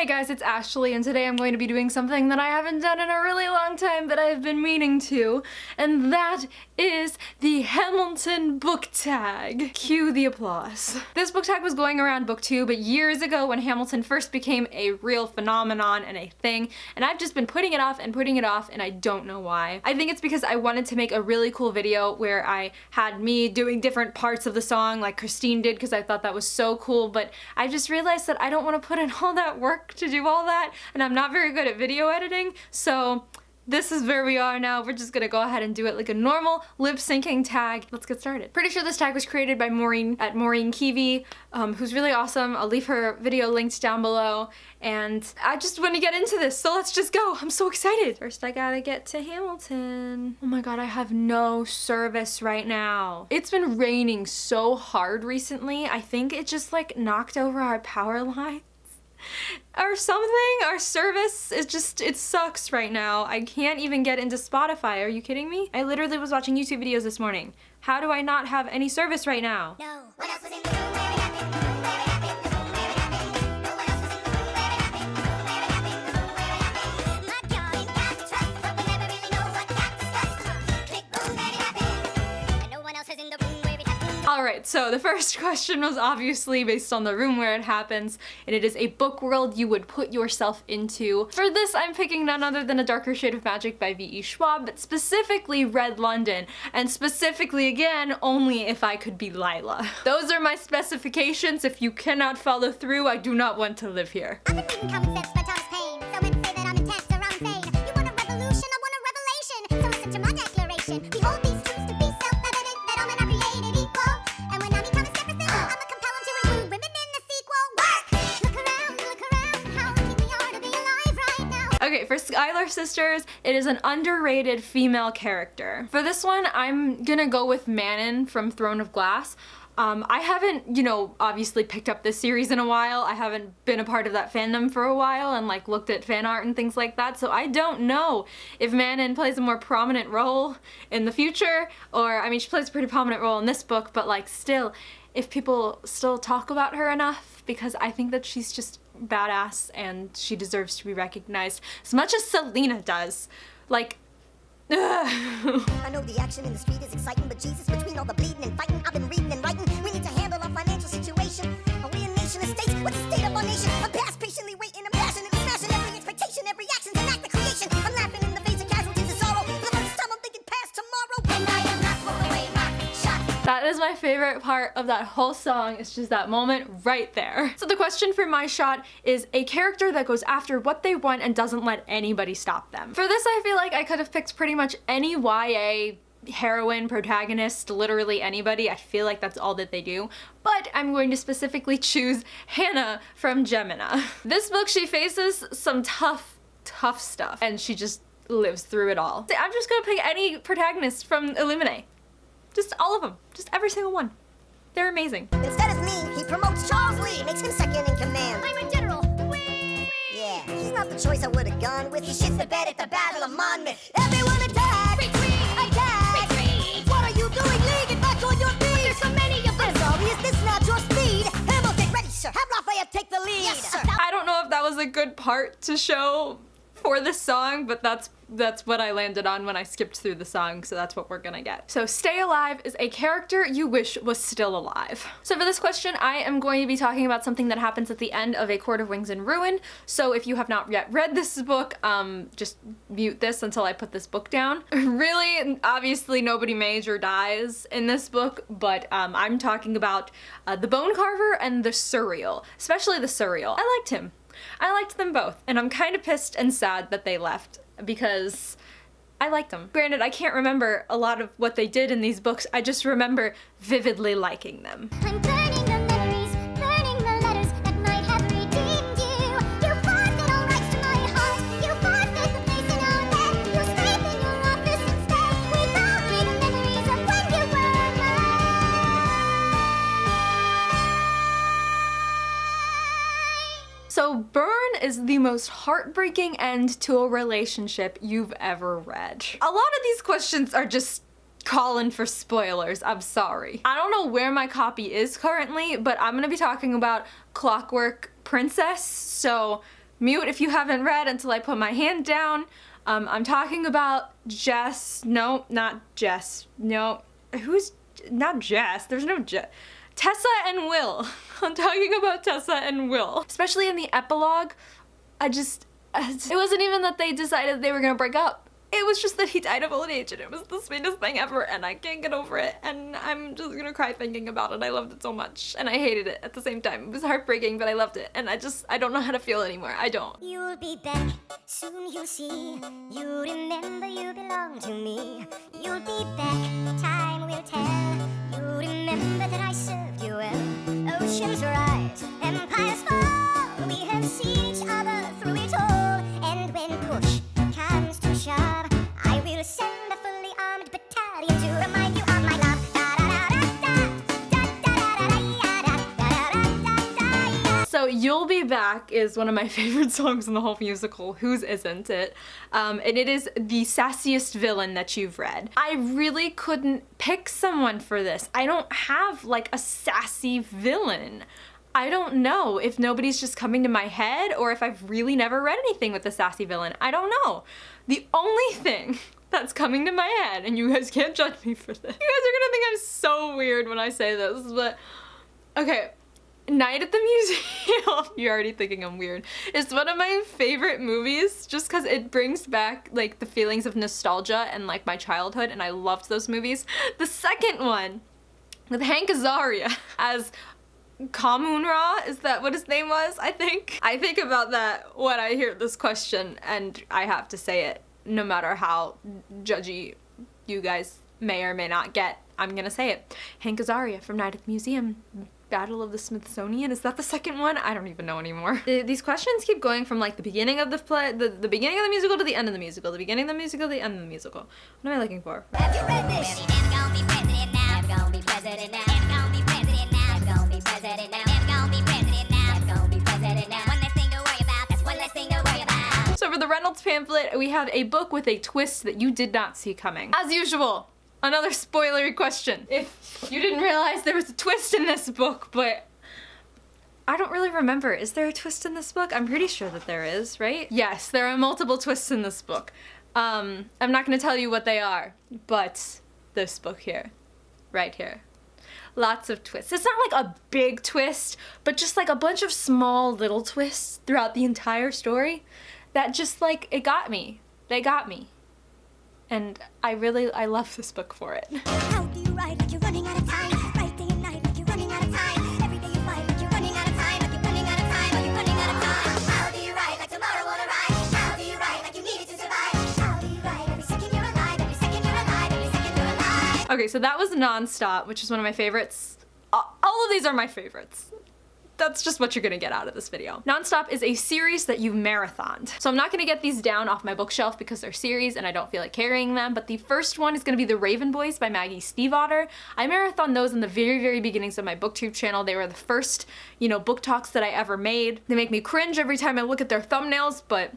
Hey guys, it's Ashley, and today I'm going to be doing something that I haven't done in a really long time, but I've been meaning to, and that is the Hamilton book tag. Cue the applause. This book tag was going around book 2, but years ago when Hamilton first became a real phenomenon and a thing, and I've just been putting it off, and I don't know why. I think it's because I wanted to make a really cool video where I had me doing different parts of the song like Christine did, because I thought that was so cool, but I just realized that I don't want to put in all that work to do all that, and I'm not very good at video editing, so this is where we are now. We're just gonna go ahead and do it like a normal lip syncing tag. Let's get started. Pretty sure this tag was created by Maureen at Maureen Kiwi, who's really awesome. I'll leave her video linked down below, and I just want to get into this, so let's just go. I'm so excited. First I gotta get to Hamilton. Oh my god, I have no service right now. It's been raining so hard recently. I think it just like knocked over our power line or something. Our service is just, it sucks right now. I can't even get into Spotify. Are you kidding me? I literally was watching YouTube videos this morning. How do I not have any service right now? No. What else was in the room where it happened? Where it happened? Where it happened? No one else was in the room where it happened? Where it happened? Where it happened? My God, you got to trust, but we never really know what got discussed. Click boom, where it happened? And no one else was in the room where it happened. Alright, so the first question was obviously based on the room where it happens, and it is a book world you would put yourself into. For this, I'm picking none other than A Darker Shade of Magic by V.E. Schwab, but specifically Red London, and specifically, again, only if I could be Lila. Those are my specifications. If you cannot follow through, I do not want to live here. I've been reading Common Sense by Thomas Paine. Some men say that I'm intense or I'm insane. You want a revolution, I want a revelation. So listen to my declaration. We hold these truths to be self-evident, that all men are created equal. And when I become a Jefferson, I'ma compel them to include women in the sequel. Work! Look around, how lucky we are to be alive right now. Okay, for Schuyler Sisters, it is an underrated female character. For this one, I'm gonna go with Menon from Throne of Glass. I haven't, obviously picked up this series in a while. I haven't been a part of that fandom for a while and like looked at fan art and things like that, so I don't know if Menon plays a more prominent role in the future, or, I mean, she plays a pretty prominent role in this book, but like still, if people still talk about her enough, because I think that she's just badass and she deserves to be recognized as much as Selena does. Like, I know the action in the street is exciting, but Jesus, between all the bleeding and fighting, I've been reading and writing. We need to handle our financial situation. Are we a nation of states? What's the state of our nation? I'm past patiently waiting, I'm passionately smashing every expectation, every action's an act of creation. I'm laughing in the face of casualties and sorrow. For the first time, I'm thinking past tomorrow. And I am not throwing away my shot. that is my favorite part of that whole song. It's just that moment right there. So the question for my shot is a character that goes after what they want and doesn't let anybody stop them. For this, I feel like I could have picked pretty much any YA heroine, protagonist, literally anybody. I feel like that's all that they do, but I'm going to specifically choose Hannah from Gemina. This book, she faces some tough stuff, and she just lives through it all. I'm just gonna pick any protagonist from Illuminae. Just all of them. Just every single one. They're amazing. Instead of me, he promotes Charles Lee, makes him second in command. I'm a general. Whee! Yeah, he's not the choice I would have gone with. He shits the bed at the Battle of Monmouth. Everyone attack! Retreat! Attack! Retreat! What are you doing? Lee, get back on your feet! There's so many of them! I'm sorry, is this not your speed? Hamilton, ready, sir! Have Lafayette take the lead! Yes, sir! I don't know if that was a good part to show for this song, but that's what I landed on when I skipped through the song, so that's what we're gonna get. So Stay Alive is a character you wish was still alive. So for this question, I am going to be talking about something that happens at the end of A Court of Wings and Ruin. So if you have not yet read this book, just mute this until I put this book down. Really, obviously nobody major dies in this book, but I'm talking about the Bone Carver and the Surreal, especially the Surreal. I liked him. I liked them both, and I'm kind of pissed and sad that they left because I liked them. Granted, I can't remember a lot of what they did in these books, I just remember vividly liking them. I'm burning the memories, burning the letters that might have redeemed you. You forfeit all rights to my heart. You forfeit the place in our bed. You sleep in your office instead. Without me, the memories of when you were mine. So Burn is the most heartbreaking end to a relationship you've ever read. A lot of these questions are just calling for spoilers, I'm sorry. I don't know where my copy is currently, but I'm gonna be talking about Clockwork Princess, so Mute if you haven't read until I put my hand down. I'm talking about Jess. No, not Jess. No. Not Jess. There's no Jess. Tessa and Will. I'm talking about Tessa and Will. Especially in the epilogue, it wasn't even that they decided they were gonna break up. It was just that he died of old age, and it was the sweetest thing ever, and I can't get over it, and I'm just gonna cry thinking about it. I loved it so much, and I hated it at the same time. It was heartbreaking, but I loved it, and I don't know how to feel anymore. I don't. You'll be back, soon you'll see. You remember you belong to me. You'll be back, time will tell. You remember that I served you well. Oceans rise, empires fall. We have seen each other through it all. And when push comes to shove, I will send a fully armed battalion to remind you of my love. So You'll Be Back is one of my favorite songs in the whole musical. Whose isn't it? And it is the sassiest villain that you've read. I really couldn't pick someone for this. I don't have like a sassy villain. I don't know if nobody's just coming to my head or if I've really never read anything with a sassy villain. I don't know. The only thing that's coming to my head, and you guys can't judge me for this. You guys are gonna think I'm so weird when I say this, but okay. Night at the Museum, you're already thinking I'm weird, it's one of my favorite movies just because it brings back like the feelings of nostalgia and like my childhood, and I loved those movies. The second one with Hank Azaria as Kamunra, is that what his name was? I think about that when I hear this question, and I have to say it no matter how judgy you guys may or may not get. I'm gonna say it. Hank Azaria from Night at the Museum. Battle of the Smithsonian, is that the second one? I don't even know anymore. These questions keep going from like the beginning of the play, the beginning of the musical to the end of the musical, the beginning of the musical to the end of the musical. What am I looking for? Have you read this? Never gonna be president now. Never gonna be president now. Never gonna be president now. Never gonna be president now. Never gonna be president now. Never gonna be president now. One less thing to worry about. That's one less thing to worry about. So for the Reynolds pamphlet, we have a book with a twist that you did not see coming. As usual, another spoilery question. If you didn't realize there was a twist in this book, but I don't really remember. Is there a twist in this book? I'm pretty sure that there is, right? Yes, there are multiple twists in this book. I'm not gonna tell you what they are, but this book here, right here. Lots of twists. It's not like a big twist, but just like a bunch of small little twists throughout the entire story that just like, it got me. They got me. And I love this book for it. How do you write like you're running out of time? Write day and night like you're running out of time. Every day you fight like you're running out of time. Like you're running out of time, like you're running out of time. How do you write like tomorrow won't arrive? How do you write like you need it to survive? How do you write every second you're alive? Every second you're alive, every second you're alive. Okay, so that was Nonstop, which is one of my favorites. All of these are my favorites. That's just what you're gonna get out of this video. Nonstop is a series that you've marathoned. So I'm not gonna get these down off my bookshelf because they're series and I don't feel like carrying them, but the first one is gonna be The Raven Boys by Maggie Stiefvater. I marathoned those in the very, very beginnings of my booktube channel. They were the first, book talks that I ever made. They make me cringe every time I look at their thumbnails, but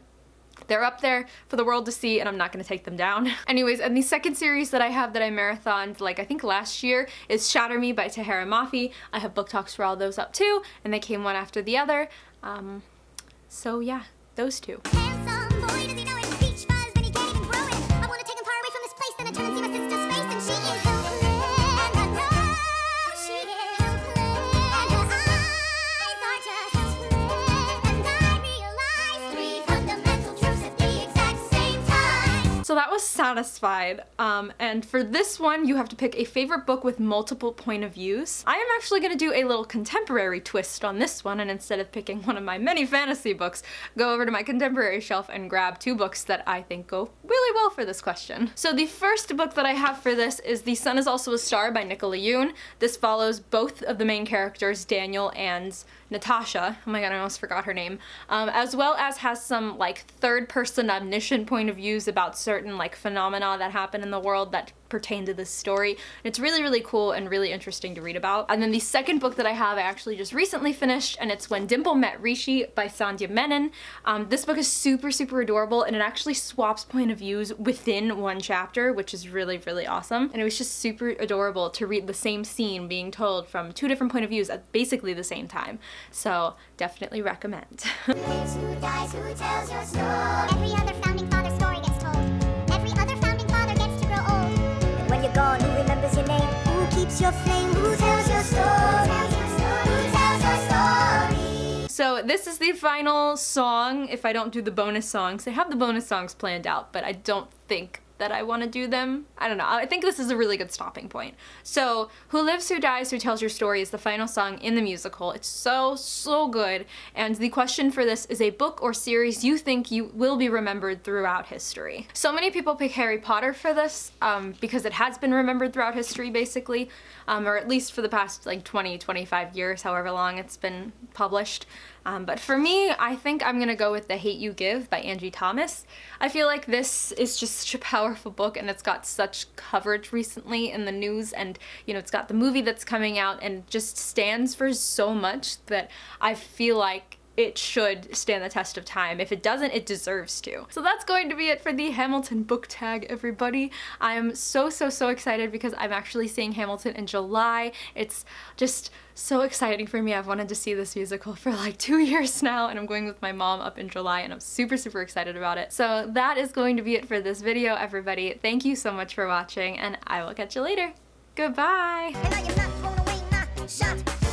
they're up there for the world to see, and I'm not gonna take them down. Anyways, and the second series that I have that I marathoned, like I think last year, is Shatter Me by Tahara Mafi. I have book talks for all those up too, and they came one after the other. So yeah, those two. Handsome boy, does he know it? Beach fuzz, then he can't even grow it. I wanna take him far away from this place, then I turn and see my sister's face, and she is so clean. I know she is so clean. And her eyes are just so clean. And I realize 3 fundamental truths at the exact same time. So that was Satisfied, and for this one you have to pick a favorite book with multiple point of views. I am actually going to do a little contemporary twist on this one, and instead of picking one of my many fantasy books, go over to my contemporary shelf and grab 2 books that I think go really well for this question. So the first book that I have for this is The Sun Is Also a Star by Nicola Youn. This follows both of the main characters, Daniel and Natasha, oh my god, I almost forgot her name, as well as has some like third-person omniscient point of views about certain certain like phenomena that happen in the world that pertain to this story. And it's really, really cool and really interesting to read about. And then the second book that I have, I actually just recently finished, and it's When Dimple Met Rishi by Sanjay Menon. This book is super, super adorable, and it actually swaps point of views within one chapter, which is really, really awesome. And it was just super adorable to read the same scene being told from two different point of views at basically the same time. So definitely recommend. Who dies, who tells your story? Every other founding father story gets told. Every other founding father gets to grow old. But when you're gone, who remembers your name? Who keeps your flame? Who tells your story? Who tells your story? So this is the final song if I don't do the bonus songs. I have the bonus songs planned out, but I don't think that I want to do them. I don't know. I think this is a really good stopping point. So, Who Lives, Who Dies, Who Tells Your Story is the final song in the musical. It's so, so good. And the question for this is a book or series you think you will be remembered throughout history. So many people pick Harry Potter for this because it has been remembered throughout history, basically, or at least for the past like 20, 25 years, however long it's been published. But for me, I think I'm gonna go with The Hate You Give by Angie Thomas. I feel like this is just such a powerful book, and it's got such coverage recently in the news, and you know, it's got the movie that's coming out and just stands for so much that I feel like it should stand the test of time. If it doesn't, it deserves to. So that's going to be it for the Hamilton book tag, everybody. I am so, so, so excited because I'm actually seeing Hamilton in July. It's just so exciting for me. I've wanted to see this musical for like 2 years now, and I'm going with my mom up in July, and I'm super, super excited about it. So that is going to be it for this video, everybody. Thank you so much for watching, and I will catch you later. Goodbye! And I am not thrown away, not shot.